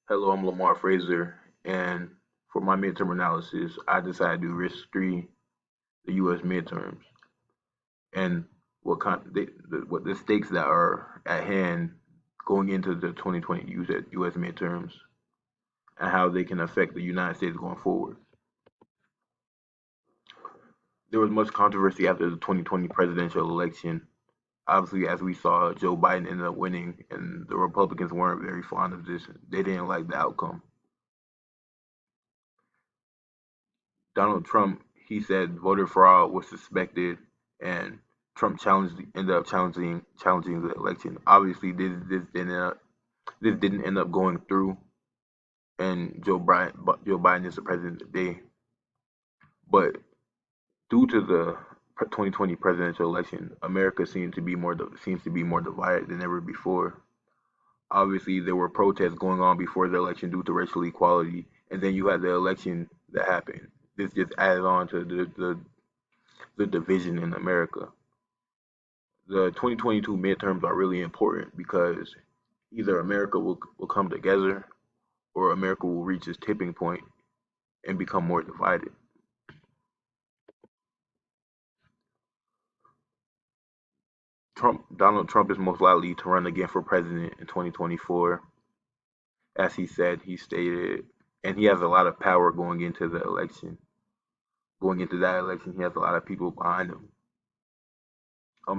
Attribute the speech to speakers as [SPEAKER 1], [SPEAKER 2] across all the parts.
[SPEAKER 1] Hello, I'm Lamar Frazier, and for my midterm analysis, I decided to risk three the U.S. midterms and what the stakes that are at hand going into the 2020 U.S. midterms and how they can affect the United States going forward. There was much controversy after the 2020 presidential election. Obviously, as we saw, Joe Biden ended up winning, and the Republicans weren't very fond of this. They didn't like the outcome. Donald Trump, he said voter fraud was suspected, and Trump ended up challenging the election. Obviously, this didn't end up going through, and Joe Biden is the president today. But due to the 2020 presidential election, America seems to be more divided than ever before. Obviously, there were protests going on before the election due to racial equality, and then you had the election that happened. This just added on to the division in America. The 2022 midterms are really important because either America will come together or America will reach its tipping point and become more divided. Donald Trump is most likely to run again for president in 2024. As he said, he stated, and he has a lot of power going into the election. Going into that election, he has a lot of people behind him.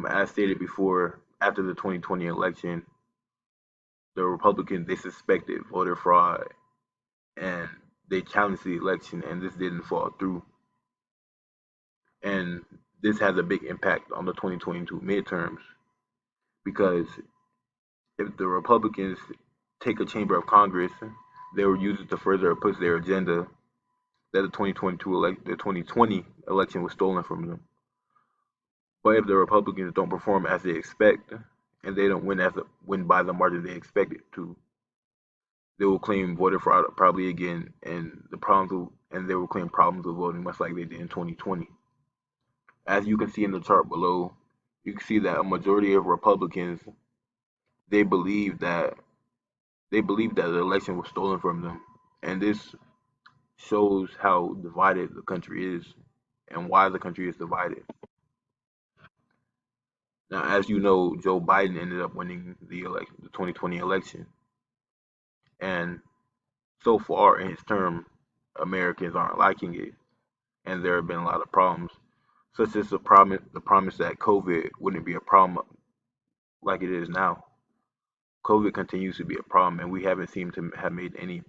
[SPEAKER 1] As stated before, after the 2020 election, the Republicans they suspected voter fraud and they challenged the election, and this didn't fall through. And this has a big impact on the 2022 midterms because if the Republicans take a chamber of Congress, they will use it to further push their agenda that the 2020 election was stolen from them. But if the Republicans don't perform as they expect, and they don't win by the margin they expected to, they will claim voter fraud probably again, and they will claim problems with voting, much like they did in 2020. As you can see in the chart below, you can see that a majority of Republicans they believe that the election was stolen from them, and this shows how divided the country is and why the country is divided. Now, as you know, Joe Biden ended up winning the 2020 election, and so far in his term, Americans aren't liking it, and there have been a lot of problems, such as the promise that COVID wouldn't be a problem like it is now. COVID continues to be a problem, and we haven't seemed to have made any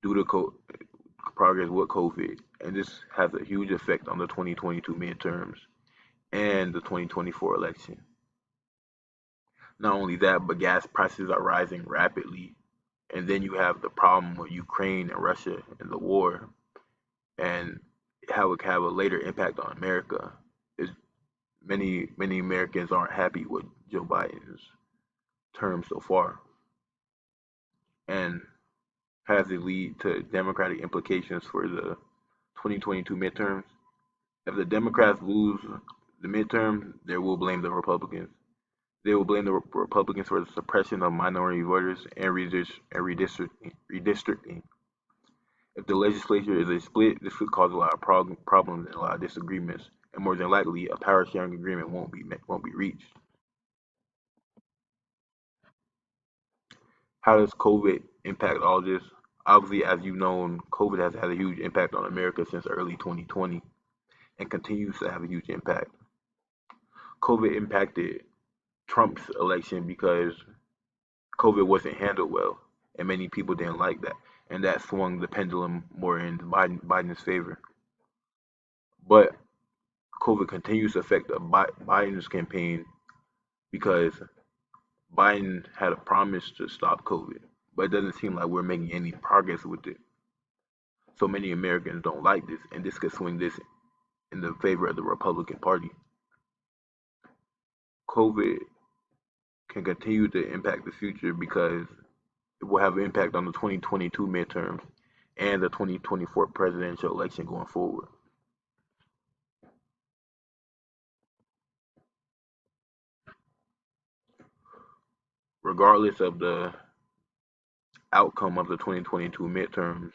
[SPEAKER 1] due to progress with COVID, and this has a huge effect on the 2022 midterms and the 2024 election. Not only that, but gas prices are rising rapidly, and then you have the problem with Ukraine and Russia and the war, and how it can have a later impact on America. Is many Americans aren't happy with Joe Biden's term so far, and has it lead to Democratic implications for the 2022 midterms? If the Democrats lose the midterms, they will blame the Republicans. They will blame the Republicans for the suppression of minority voters and redistricting. If the legislature is a split, this could cause a lot of problems and a lot of disagreements, and more than likely, a power sharing agreement won't be reached. How does COVID impact all this? Obviously, as you've known, COVID has had a huge impact on America since early 2020 and continues to have a huge impact. COVID impacted Trump's election because COVID wasn't handled well, and many people didn't like that, and that swung the pendulum more in Biden's favor. But COVID continues to affect Biden's campaign because Biden had a promise to stop COVID, but it doesn't seem like we're making any progress with it. So many Americans don't like this, and this could swing this in the favor of the Republican Party. COVID can continue to impact the future because it will have an impact on the 2022 midterms and the 2024 presidential election going forward. Regardless of the outcome of the 2022 midterms,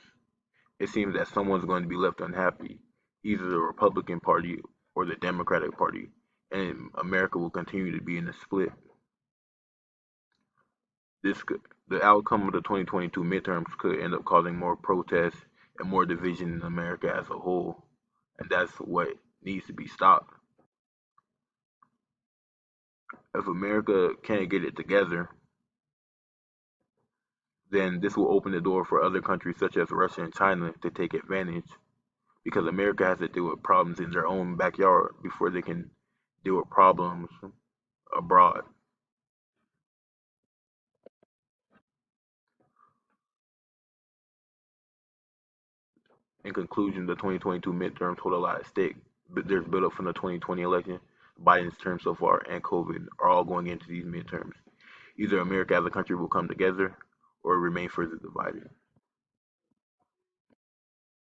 [SPEAKER 1] it seems that someone's going to be left unhappy, either the Republican Party or the Democratic Party, and America will continue to be in a split. The outcome of the 2022 midterms could end up causing more protests and more division in America as a whole, and that's what needs to be stopped. If America can't get it together, then this will open the door for other countries such as Russia and China to take advantage, because America has to deal with problems in their own backyard before they can deal with problems abroad. In conclusion, the 2022 midterms hold a lot at stake, but there's build-up from the 2020 election, Biden's term so far, and COVID are all going into these midterms. Either America as a country will come together or remain further divided.